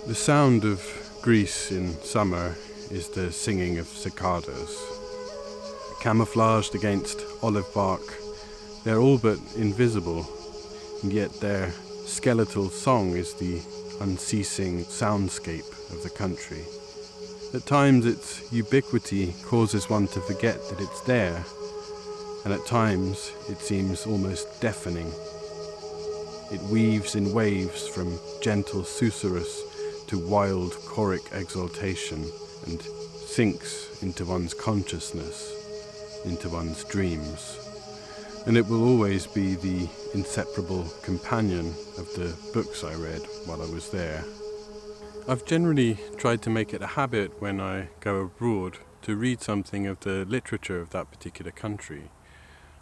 The sound of Greece in summer is the singing of cicadas. Camouflaged against olive bark, they're all but invisible, and yet their skeletal song is the unceasing soundscape of the country. At times its ubiquity causes one to forget that it's there, and at times it seems almost deafening. It weaves in waves from gentle susurrus to wild choric exaltation, and sinks into one's consciousness, into one's dreams. And it will always be the inseparable companion of the books I read while I was there. I've generally tried to make it a habit when I go abroad to read something of the literature of that particular country.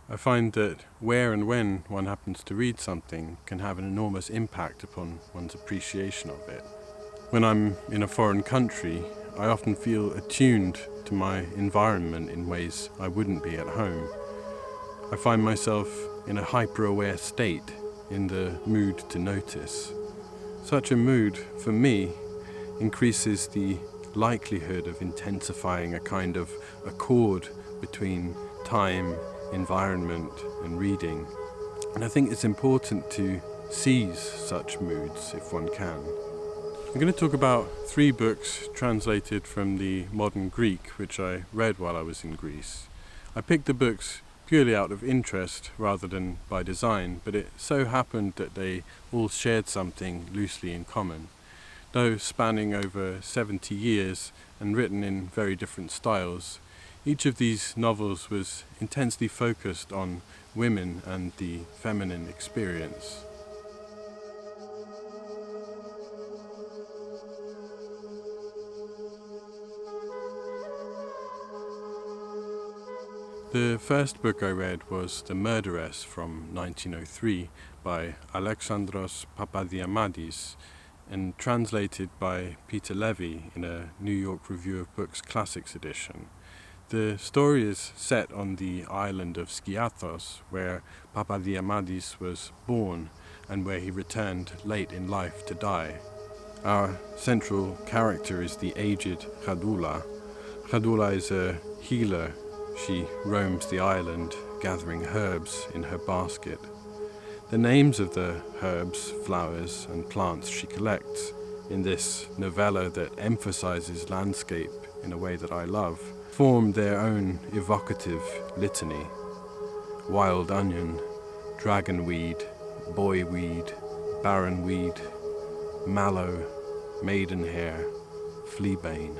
I find that where and when one happens to read something can have an enormous impact upon one's appreciation of it. When I'm in a foreign country, I often feel attuned to my environment in ways I wouldn't be at home. I find myself in a hyper-aware state, in the mood to notice. Such a mood, for me, increases the likelihood of intensifying a kind of accord between time, environment, and reading. And I think it's important to seize such moods if one can. I'm going to talk about 3 books translated from the modern Greek, which I read while I was in Greece. I picked the books purely out of interest rather than by design, but it so happened that they all shared something loosely in common. Though spanning over 70 years and written in very different styles, each of these novels was intensely focused on women and the feminine experience. The first book I read was The Murderess from 1903 by Alexandros Papadiamantis and translated by Peter Levi in a New York Review of Books Classics edition. The story is set on the island of Skiathos, where Papadiamantis was born and where he returned late in life to die. Our central character is the aged Chadoula. Chadoula is a healer. She roams the island, gathering herbs in her basket. The names of the herbs, flowers, and plants she collects in this novella that emphasizes landscape in a way that I love form their own evocative litany. Wild onion, dragonweed, boyweed, barrenweed, mallow, maidenhair, fleabane.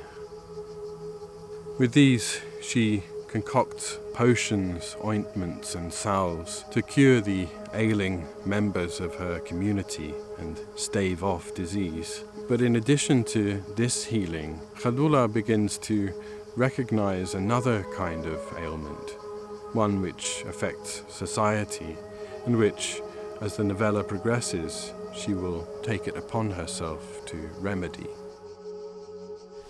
With these, she concocts potions, ointments, and salves to cure the ailing members of her community and stave off disease. But in addition to this healing, Chadoula begins to recognize another kind of ailment, one which affects society, and which, as the novella progresses, she will take it upon herself to remedy.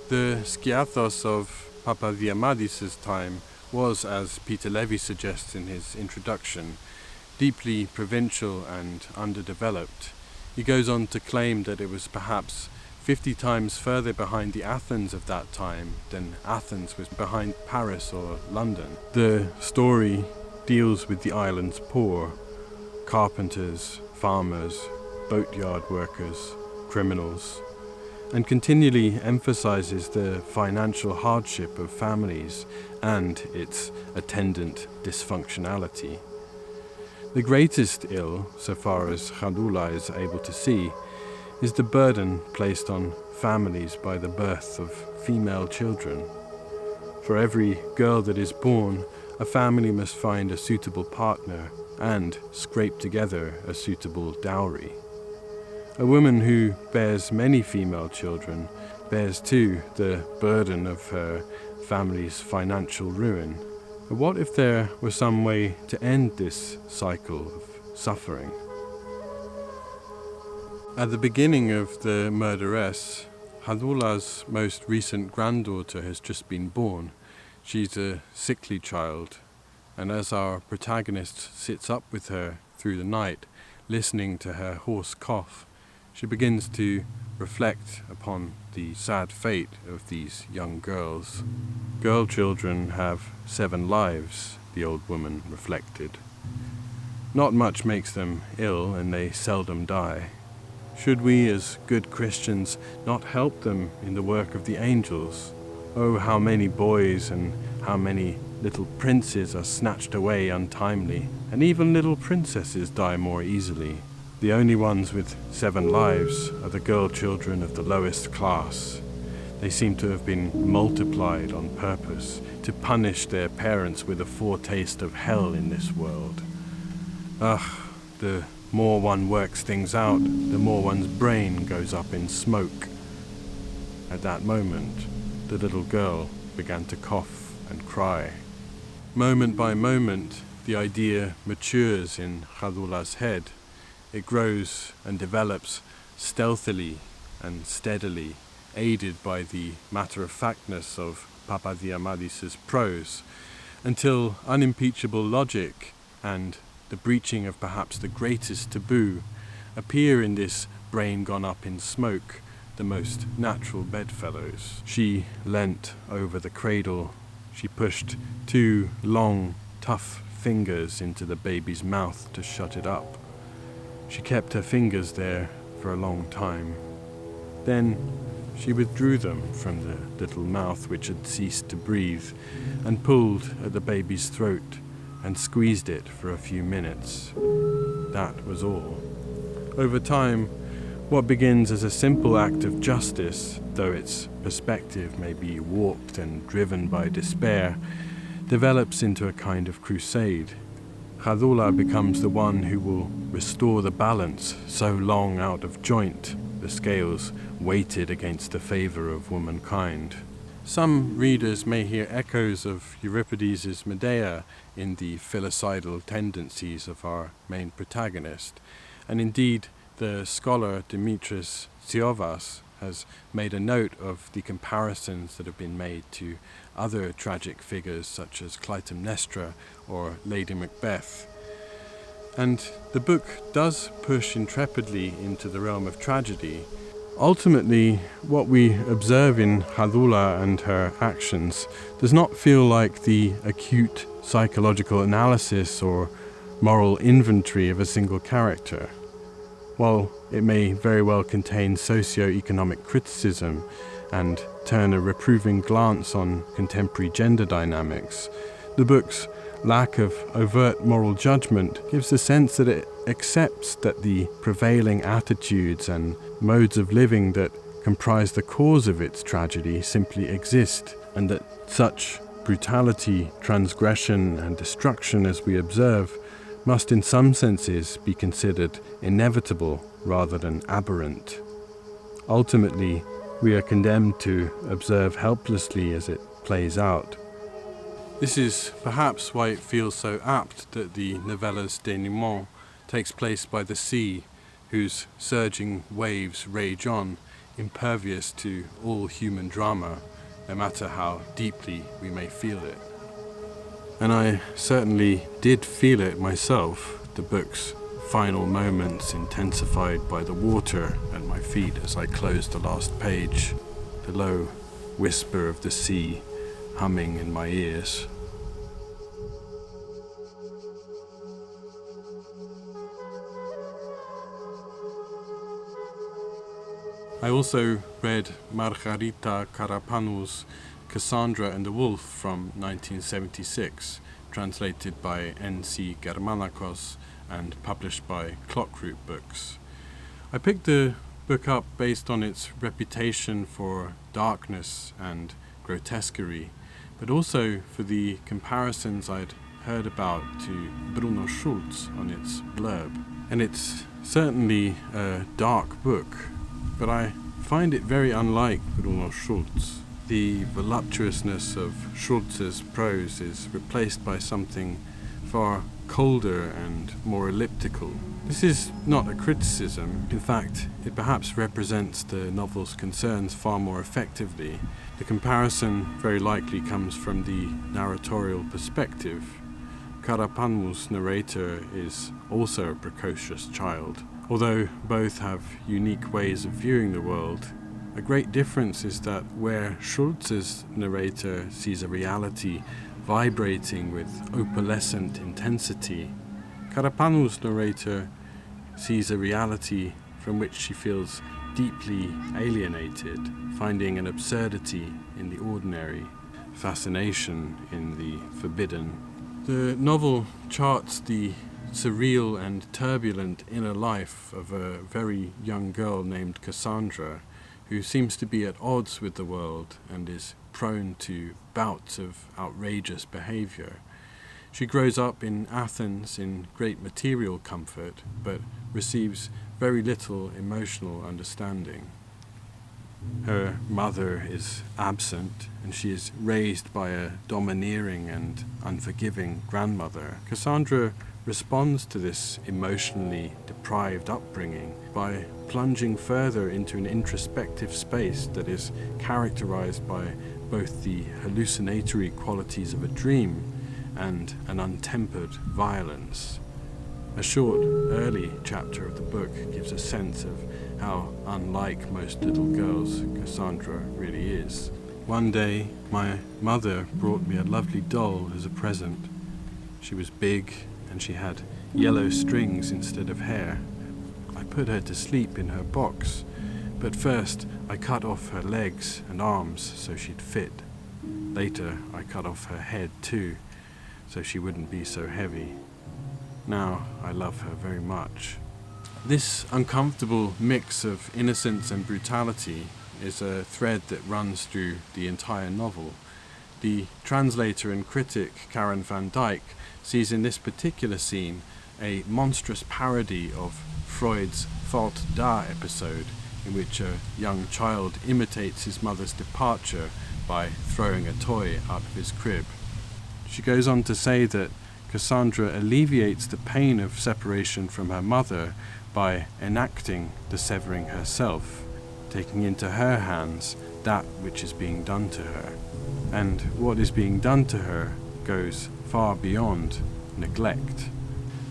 The Skiathos of Papadiamantis' time was, as Peter Levi suggests in his introduction, deeply provincial and underdeveloped. He goes on to claim that it was perhaps 50 times further behind the Athens of that time than Athens was behind Paris or London. The story deals with the island's poor, carpenters, farmers, boatyard workers, criminals, and continually emphasizes the financial hardship of families and its attendant dysfunctionality. The greatest ill, so far as Chadoula is able to see, is the burden placed on families by the birth of female children. For every girl that is born, a family must find a suitable partner and scrape together a suitable dowry. A woman who bears many female children bears too the burden of her family's financial ruin. But what if there were some way to end this cycle of suffering? At the beginning of The Murderess, Chadoula's most recent granddaughter has just been born. She's a sickly child, and as our protagonist sits up with her through the night, listening to her hoarse cough, She begins to reflect upon the sad fate of these young girls. Girl children have 7 lives, the old woman reflected. Not much makes them ill, and they seldom die. Should we, as good Christians, not help them in the work of the angels? Oh, how many boys and how many little princes are snatched away untimely, and even little princesses die more easily. The only ones with 7 lives are the girl children of the lowest class. They seem to have been multiplied on purpose to punish their parents with a foretaste of hell in this world. Ugh, the more one works things out, the more one's brain goes up in smoke. At that moment, the little girl began to cough and cry. Moment by moment, the idea matures in Radula's head. It grows and develops stealthily and steadily, aided by the matter-of-factness of Papadiamantis' prose, until unimpeachable logic and the breaching of perhaps the greatest taboo appear in this brain gone up in smoke, the most natural bedfellows. She leant over the cradle. She pushed 2 long, tough fingers into the baby's mouth to shut it up. She kept her fingers there for a long time. Then she withdrew them from the little mouth which had ceased to breathe and pulled at the baby's throat and squeezed it for a few minutes. That was all. Over time, what begins as a simple act of justice, though its perspective may be warped and driven by despair, develops into a kind of crusade. Radula becomes the one who will restore the balance so long out of joint, the scales weighted against the favour of womankind. Some readers may hear echoes of Euripides' Medea in the filicidal tendencies of our main protagonist, and indeed the scholar Dimitris Tziovas has made a note of the comparisons that have been made to other tragic figures such as Clytemnestra or Lady Macbeth. And the book does push intrepidly into the realm of tragedy. Ultimately, what we observe in Radula and her actions does not feel like the acute psychological analysis or moral inventory of a single character. While it may very well contain socio-economic criticism and turn a reproving glance on contemporary gender dynamics, the book's lack of overt moral judgment gives the sense that it accepts that the prevailing attitudes and modes of living that comprise the cause of its tragedy simply exist, and that such brutality, transgression, and destruction as we observe must in some senses be considered inevitable rather than aberrant. Ultimately, we are condemned to observe helplessly as it plays out. This is perhaps why it feels so apt that the novella's denouement takes place by the sea, whose surging waves rage on, impervious to all human drama, no matter how deeply we may feel it. And I certainly did feel it myself, the book's final moments intensified by the water at my feet as I closed the last page, the low whisper of the sea humming in my ears. I also read Margarita Karapanou's Kassandra and the Wolf from 1976, translated by N.C. Germanacos and published by Clockroot Books. I picked the book up based on its reputation for darkness and grotesquerie, but also for the comparisons I'd heard about to Bruno Schulz on its blurb. And it's certainly a dark book, but I find it very unlike Bruno Schulz. The voluptuousness of Schulz's prose is replaced by something far colder and more elliptical. This is not a criticism. In fact, it perhaps represents the novel's concerns far more effectively. The comparison very likely comes from the narratorial perspective. Karapanou's narrator is also a precocious child, Although both have unique ways of viewing the world, a great difference is that where Schultz's narrator sees a reality vibrating with opalescent intensity, Karapanou's narrator sees a reality from which she feels deeply alienated, finding an absurdity in the ordinary, fascination in the forbidden. The novel charts the surreal and turbulent inner life of a very young girl named Kassandra, who seems to be at odds with the world and is prone to bouts of outrageous behavior. She grows up in Athens in great material comfort, but receives very little emotional understanding. Her mother is absent, and she is raised by a domineering and unforgiving grandmother. Kassandra responds to this emotionally deprived upbringing by plunging further into an introspective space that is characterized by both the hallucinatory qualities of a dream and an untempered violence. A short, early chapter of the book gives a sense of how unlike most little girls Kassandra really is. One day, my mother brought me a lovely doll as a present. She was big, and she had yellow strings instead of hair. I put her to sleep in her box, but first I cut off her legs and arms so she'd fit. Later I cut off her head too, so she wouldn't be so heavy. Now I love her very much. This uncomfortable mix of innocence and brutality is a thread that runs through the entire novel. The translator and critic Karen van Dyck sees in this particular scene a monstrous parody of Freud's Faute da episode, in which a young child imitates his mother's departure by throwing a toy out of his crib. She goes on to say that Kassandra alleviates the pain of separation from her mother by enacting the severing herself, taking into her hands that which is being done to her. And what is being done to her goes far beyond neglect.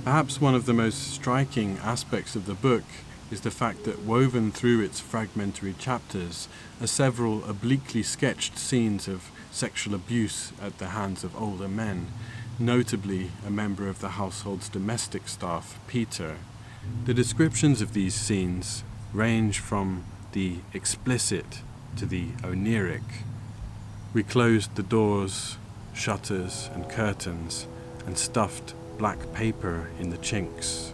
Perhaps one of the most striking aspects of the book is the fact that woven through its fragmentary chapters are several obliquely sketched scenes of sexual abuse at the hands of older men, notably a member of the household's domestic staff, Peter. The descriptions of these scenes range from the explicit to the oniric. We closed the doors, shutters and curtains and stuffed black paper in the chinks.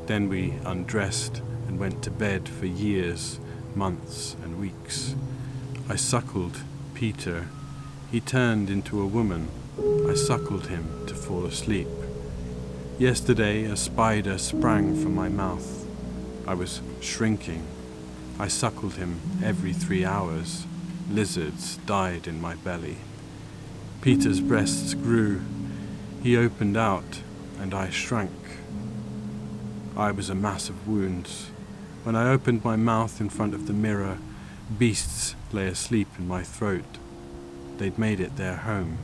Then we undressed and went to bed for years, months and weeks. I suckled Peter. He turned into a woman. I suckled him to fall asleep. Yesterday a spider sprang from my mouth. I was shrinking. I suckled him every 3 hours. Lizards died in my belly. Peter's breasts grew. He opened out, and I shrank. I was a mass of wounds. When I opened my mouth in front of the mirror, beasts lay asleep in my throat. They'd made it their home.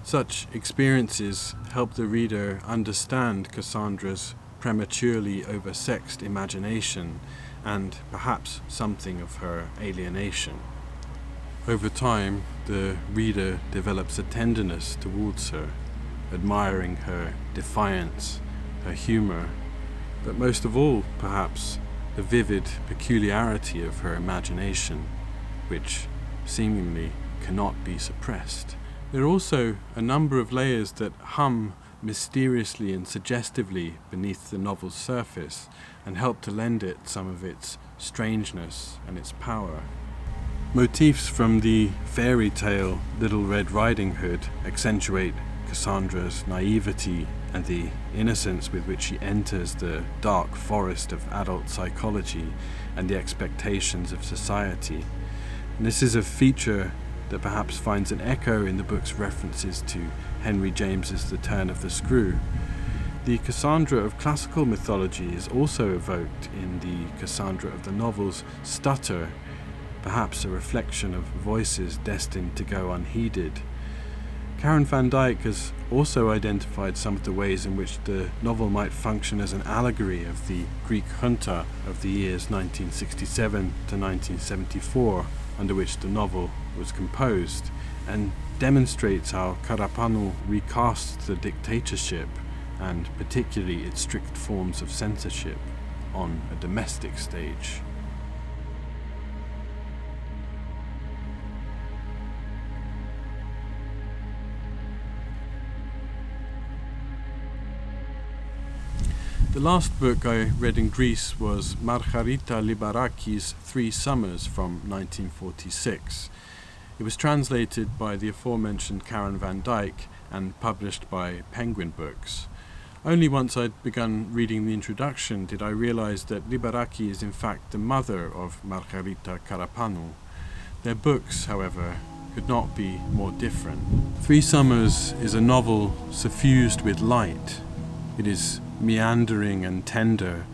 Such experiences help the reader understand Kassandra's prematurely oversexed imagination and perhaps something of her alienation. Over time, the reader develops a tenderness towards her, admiring her defiance, her humor, but most of all, perhaps, the vivid peculiarity of her imagination, which seemingly cannot be suppressed. There are also a number of layers that hum mysteriously and suggestively beneath the novel's surface and help to lend it some of its strangeness and its power. Motifs from the fairy tale Little Red Riding Hood accentuate Kassandra's naivety and the innocence with which she enters the dark forest of adult psychology and the expectations of society. And this is a feature that perhaps finds an echo in the book's references to Henry James's The Turn of the Screw. The Kassandra of classical mythology is also evoked in the Kassandra of the novel's stutter, perhaps a reflection of voices destined to go unheeded. Karen van Dyck has also identified some of the ways in which the novel might function as an allegory of the Greek junta of the years 1967 to 1974, under which the novel was composed, and demonstrates how Karapanou recasts the dictatorship, and particularly its strict forms of censorship, on a domestic stage. The last book I read in Greece was Margarita Liberaki's 3 Summers from 1946. It was translated by the aforementioned Karen van Dyck and published by Penguin Books. Only once I'd begun reading the introduction did I realize that Liberaki is in fact the mother of Margarita Karapanou. Their books, however, could not be more different. 3 Summers is a novel suffused with light. It is meandering and tender,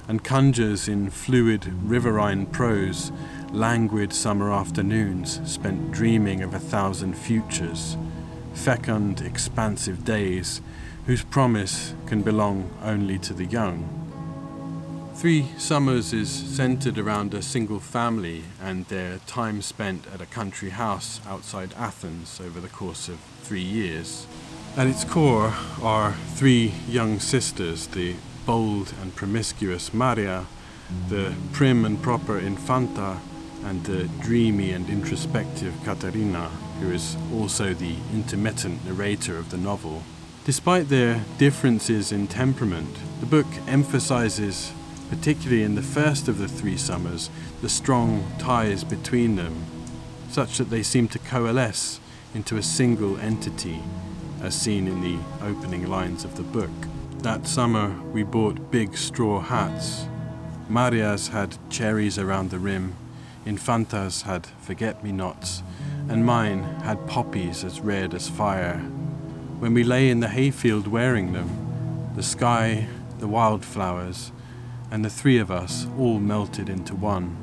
and conjures in fluid riverine prose languid summer afternoons spent dreaming of 1,000 futures, fecund, expansive days whose promise can belong only to the young. 3 Summers is centered around a single family and their time spent at a country house outside Athens over the course of 3 years. At its core are 3 young sisters, the bold and promiscuous Maria, the prim and proper Infanta, and the dreamy and introspective Caterina, who is also the intermittent narrator of the novel. Despite their differences in temperament, the book emphasizes, particularly in the first of the 3 Summers, the strong ties between them, such that they seem to coalesce into a single entity, as seen in the opening lines of the book. That summer we bought big straw hats. Maria's had cherries around the rim, Infanta's had forget-me-nots, and mine had poppies as red as fire. When we lay in the hayfield wearing them, the sky, the wildflowers, and the 3 of us all melted into one.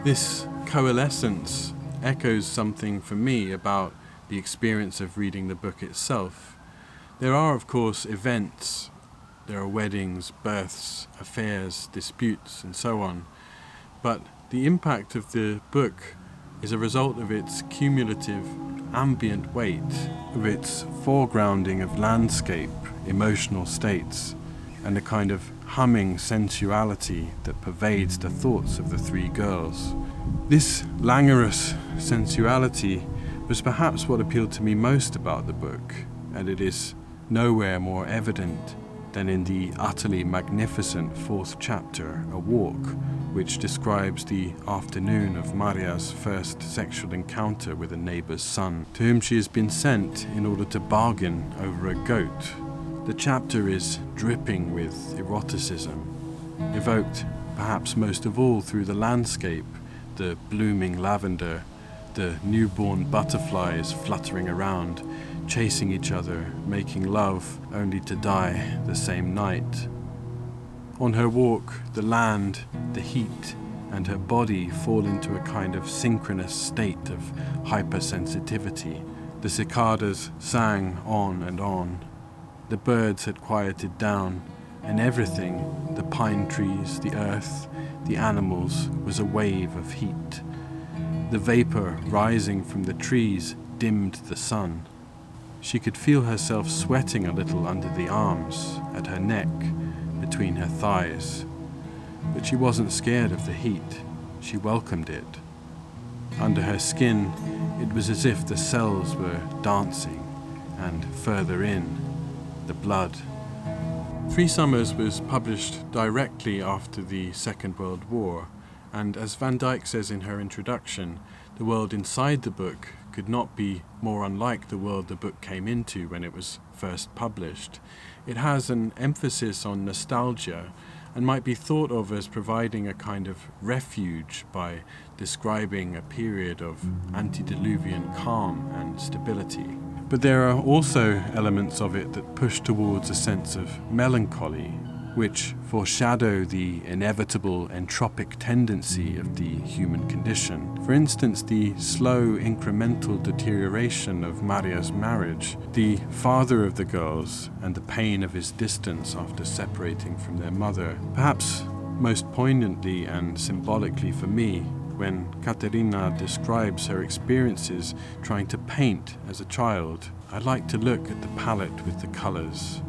This coalescence echoes something for me about the experience of reading the book itself. There are, of course, events. There are weddings, births, affairs, disputes, and so on. But the impact of the book is a result of its cumulative, ambient weight, of its foregrounding of landscape, emotional states, and a kind of humming sensuality that pervades the thoughts of the 3 girls. This languorous sensuality was perhaps what appealed to me most about the book, and it is nowhere more evident than in the utterly magnificent 4th chapter, A Walk, which describes the afternoon of Maria's first sexual encounter with a neighbour's son, to whom she has been sent in order to bargain over a goat. The chapter is dripping with eroticism, evoked perhaps most of all through the landscape, the blooming lavender, the newborn butterflies fluttering around, chasing each other, making love only to die the same night. On her walk, the land, the heat, and her body fall into a kind of synchronous state of hypersensitivity. The cicadas sang on and on. The birds had quieted down, and everything, the pine trees, the earth, the animals, was a wave of heat. The vapor rising from the trees dimmed the sun. She could feel herself sweating a little under the arms, at her neck, between her thighs. But she wasn't scared of the heat. She welcomed it. Under her skin, it was as if the cells were dancing, and further in, the blood. 3 Summers was published directly after the Second World War, and as Van Dyck says in her introduction, the world inside the book could not be more unlike the world the book came into when it was first published. It has an emphasis on nostalgia and might be thought of as providing a kind of refuge by describing a period of antediluvian calm and stability. But there are also elements of it that push towards a sense of melancholy, which foreshadow the inevitable entropic tendency of the human condition. For instance, the slow incremental deterioration of Maria's marriage, the father of the girls, and the pain of his distance after separating from their mother. Perhaps most poignantly and symbolically for me, when Katerina describes her experiences trying to paint as a child, I like to look at the palette with the colours.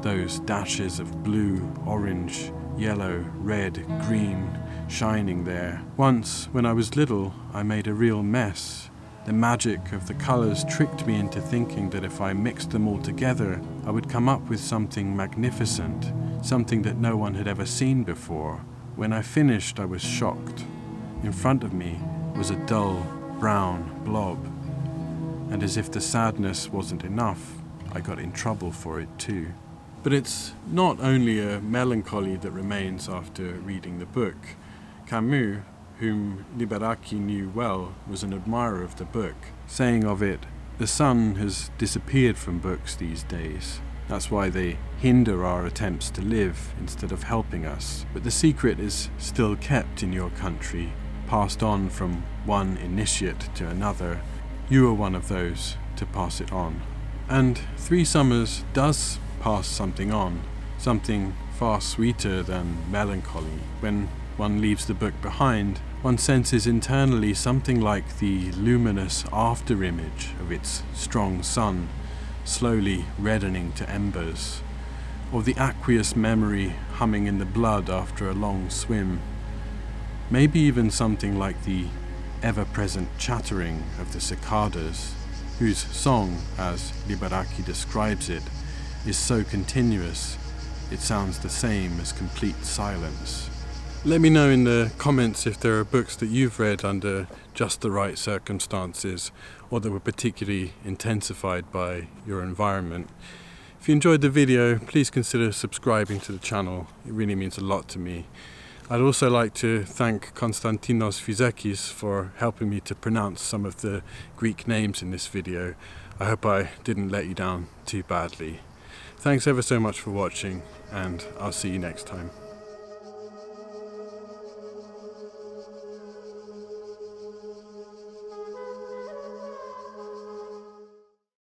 Those dashes of blue, orange, yellow, red, green, shining there. Once, when I was little, I made a real mess. The magic of the colours tricked me into thinking that if I mixed them all together, I would come up with something magnificent, something that no one had ever seen before. When I finished, I was shocked. In front of me was a dull, brown blob. And as if the sadness wasn't enough, I got in trouble for it too. But it's not only a melancholy that remains after reading the book. Camus, whom Liberaki knew well, was an admirer of the book, saying of it, "The sun has disappeared from books these days. That's why they hinder our attempts to live instead of helping us. But the secret is still kept in your country, passed on from one initiate to another. You are one of those to pass it on." And Three Summers does pass something on, something far sweeter than melancholy. When one leaves the book behind, one senses internally something like the luminous after-image of its strong sun, slowly reddening to embers, or the aqueous memory humming in the blood after a long swim. Maybe even something like the ever-present chattering of the cicadas, whose song, as Liberaki describes it, is so continuous it sounds the same as complete silence. Let me know in the comments if there are books that you've read under just the right circumstances or that were particularly intensified by your environment. If you enjoyed the video, please consider subscribing to the channel. It really means a lot to me. I'd also like to thank Konstantinos Fizekis for helping me to pronounce some of the Greek names in this video. I hope I didn't let you down too badly. Thanks ever so much for watching, and I'll see you next time.